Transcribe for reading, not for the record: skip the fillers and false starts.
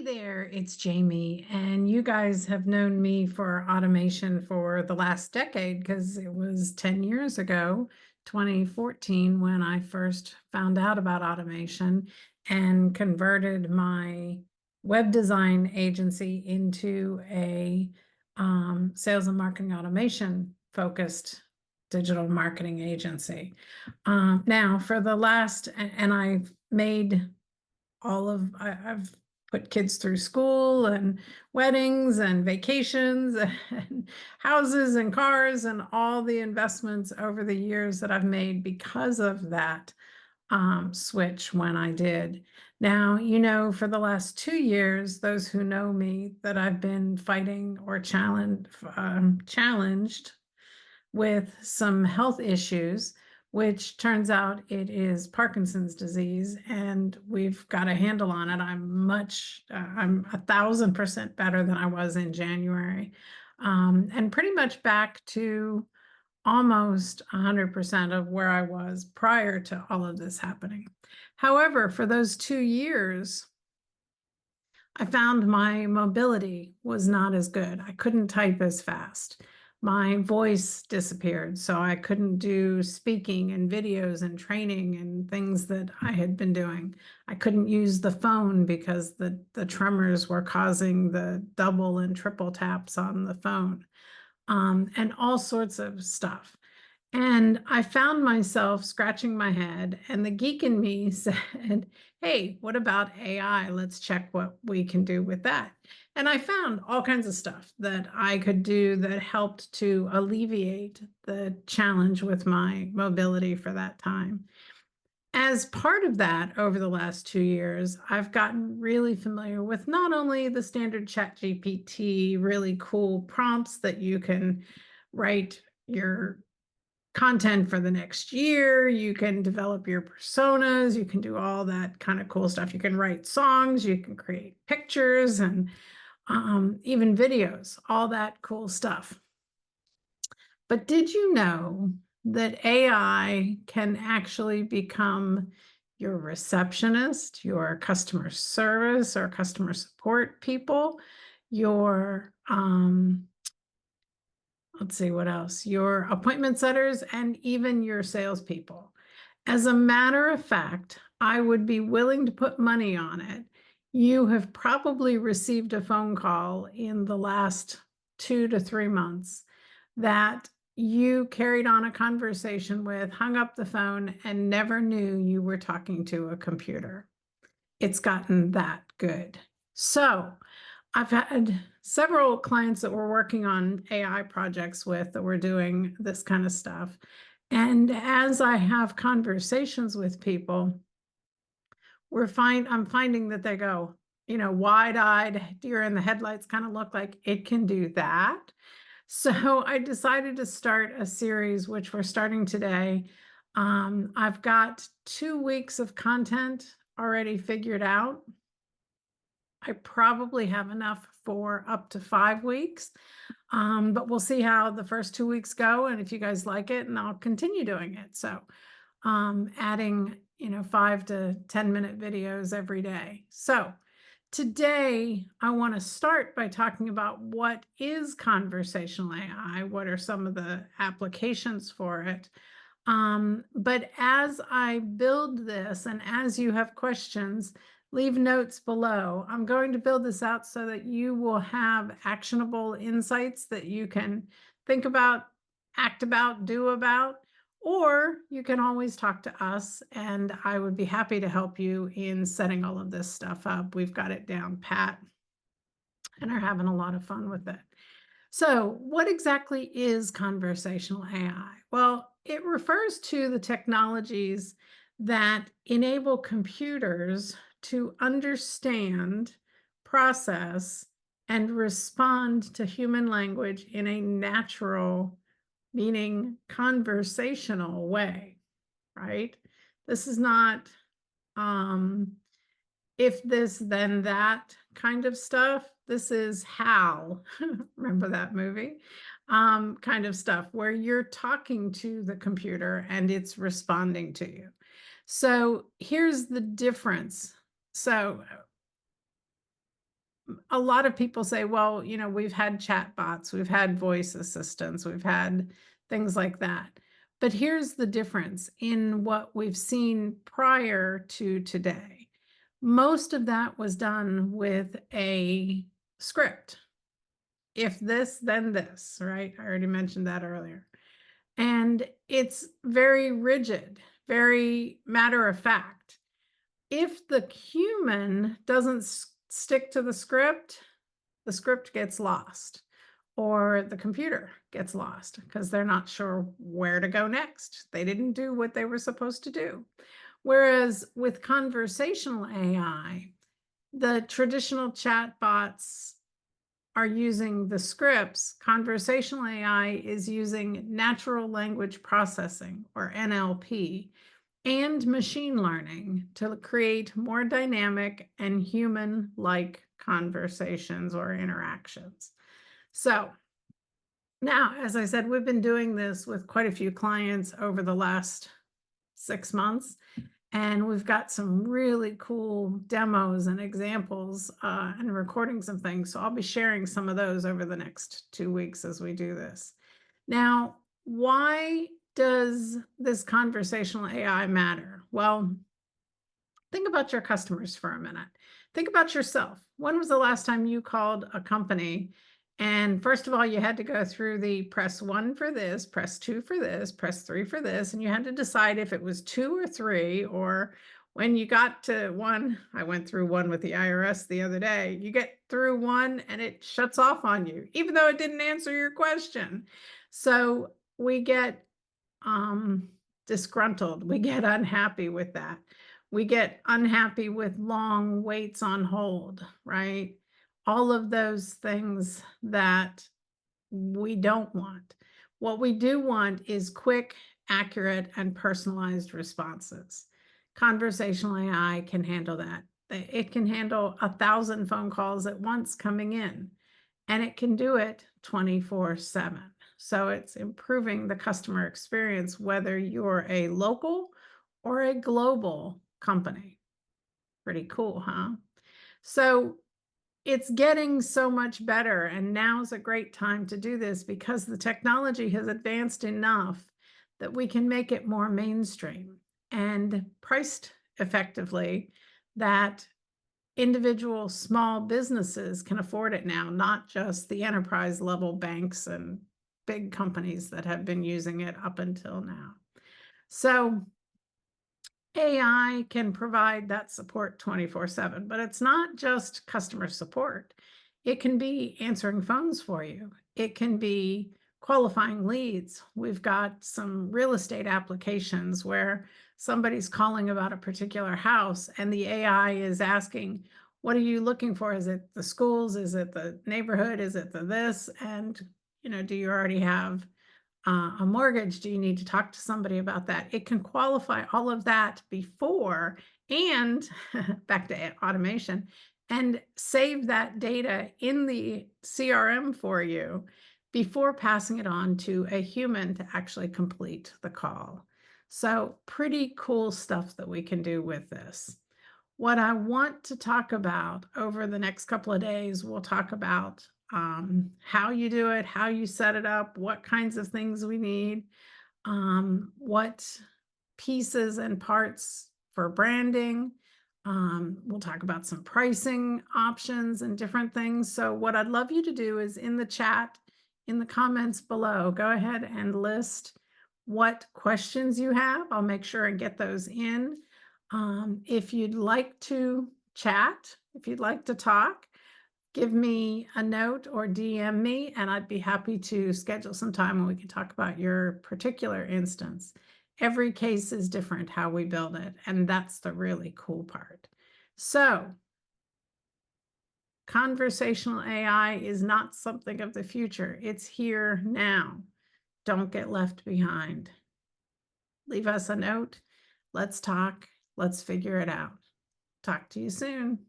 there, it's Jamie, and you guys have known me for automation for the last decade because it was 10 years ago, 2014, when I first found out about automation and converted my web design agency into a sales and marketing automation focused digital marketing agency. Now, for the last, and I've made I've put kids through school and weddings and vacations and houses and cars and all the investments over the years that I've made because of that switch when I did. Now, for the last 2 years, those who know me, that I've been fighting or challenged with some health issues, which turns out it is Parkinson's disease, and we've got a handle on it. I'm 1,000% better than I was in January, and pretty much back to almost 100% of where I was prior to all of this happening. However, for those 2 years, I found my mobility was not as good. I couldn't type as fast. My voice disappeared, so I couldn't do speaking and videos and training and things that I had been doing. I couldn't use the phone because the tremors were causing the double and triple taps on the phone, and all sorts of stuff. And I found myself scratching my head, and the geek in me said, hey, what about AI? Let's check what we can do with that. And I found all kinds of stuff that I could do that helped to alleviate the challenge with my mobility for that time. As part of that, over the last 2 years, I've gotten really familiar with not only the standard ChatGPT, really cool prompts that you can write your content for the next year. You can develop your personas. You can do all that kind of cool stuff. You can write songs. You can create pictures and even videos, all that cool stuff. But did you know that AI can actually become your receptionist, your customer service or customer support people, your let's see what else, your appointment setters, and even your salespeople? As a matter of fact, I would be willing to put money on it. You have probably received a phone call in the last 2 to 3 months that you carried on a conversation with, hung up the phone, and never knew you were talking to a computer. It's gotten that good. So I've had several clients that we're working on AI projects with that we're doing this kind of stuff. And as I have conversations with people, I'm finding that they go, wide-eyed deer in the headlights kind of look like it can do that. So I decided to start a series, which we're starting today. I've got 2 weeks of content already figured out. I probably have enough for up to 5 weeks, but we'll see how the first 2 weeks go, and if you guys like it, and I'll continue doing it. So adding 5 to 10 minute videos every day. So today I want to start by talking about what is conversational AI, what are some of the applications for it. But as I build this, and as you have questions, leave notes below. I'm going to build this out so that you will have actionable insights that you can think about, act about, do about, or you can always talk to us, and I would be happy to help you in setting all of this stuff up. We've got it down pat and are having a lot of fun with it. So what exactly is conversational AI? Well, it refers to the technologies that enable computers to understand, process, and respond to human language in a natural, meaning conversational way, right? This is not if this, then that kind of stuff. This is how, remember that movie? Kind of stuff where you're talking to the computer and it's responding to you. So here's the difference. So A lot of people say, well, we've had chat bots, we've had voice assistants, we've had things like that. But here's the difference in what we've seen prior to today. Most of that was done with a script. If this, then this, right? I already mentioned that earlier. And it's very rigid, very matter of fact. If the human doesn't stick to the script gets lost or the computer gets lost because they're not sure where to go next. They didn't do what they were supposed to do. Whereas with conversational AI, the traditional chat bots are using the scripts. Conversational AI is using natural language processing or NLP and machine learning to create more dynamic and human like conversations or interactions. So, now, as I said, we've been doing this with quite a few clients over the last 6 months, and we've got some really cool demos and examples and recordings of things. So, I'll be sharing some of those over the next 2 weeks as we do this. Now, why does this conversational AI matter? Well, think about your customers for a minute. Think about yourself. When was the last time you called a company and first of all, you had to go through the press 1 for this, press 2 for this, press 3 for this, and you had to decide if it was 2 or 3, or when you got to 1, I went through 1 with the IRS the other day. You get through 1 and it shuts off on you, even though it didn't answer your question. So we get um, disgruntled. We get unhappy with that. We get unhappy with long waits on hold, right? All of those things that we don't want. What we do want is quick, accurate, and personalized responses. Conversational AI can handle that. It can handle 1,000 phone calls at once coming in, and it can do it 24/7. So it's improving the customer experience, whether you're a local or a global company. Pretty cool, huh? So it's getting so much better, and now's a great time to do this because the technology has advanced enough that we can make it more mainstream and priced effectively that individual small businesses can afford it now, not just the enterprise level banks and big companies that have been using it up until now. So AI can provide that support 24/7, but it's not just customer support. It can be answering phones for you. It can be qualifying leads. We've got some real estate applications where somebody's calling about a particular house and the AI is asking, what are you looking for? Is it the schools? Is it the neighborhood? Is it the this? And, do you already have a mortgage? Do you need to talk to somebody about that? It can qualify all of that before and back to automation and save that data in the CRM for you before passing it on to a human to actually complete the call. So, pretty cool stuff that we can do with this. What I want to talk about over the next couple of days, we'll talk about how you do it, how you set it up, what kinds of things we need, what pieces and parts for branding. We'll talk about some pricing options and different things. So, what I'd love you to do is in the chat, in the comments below, go ahead and list what questions you have. I'll make sure and get those in. If you'd like to chat, if you'd like to talk, give me a note or DM me, and I'd be happy to schedule some time when we can talk about your particular instance. Every case is different how we build it, and that's the really cool part. So, conversational AI is not something of the future. It's here now. Don't get left behind. Leave us a note. Let's talk. Let's figure it out. Talk to you soon.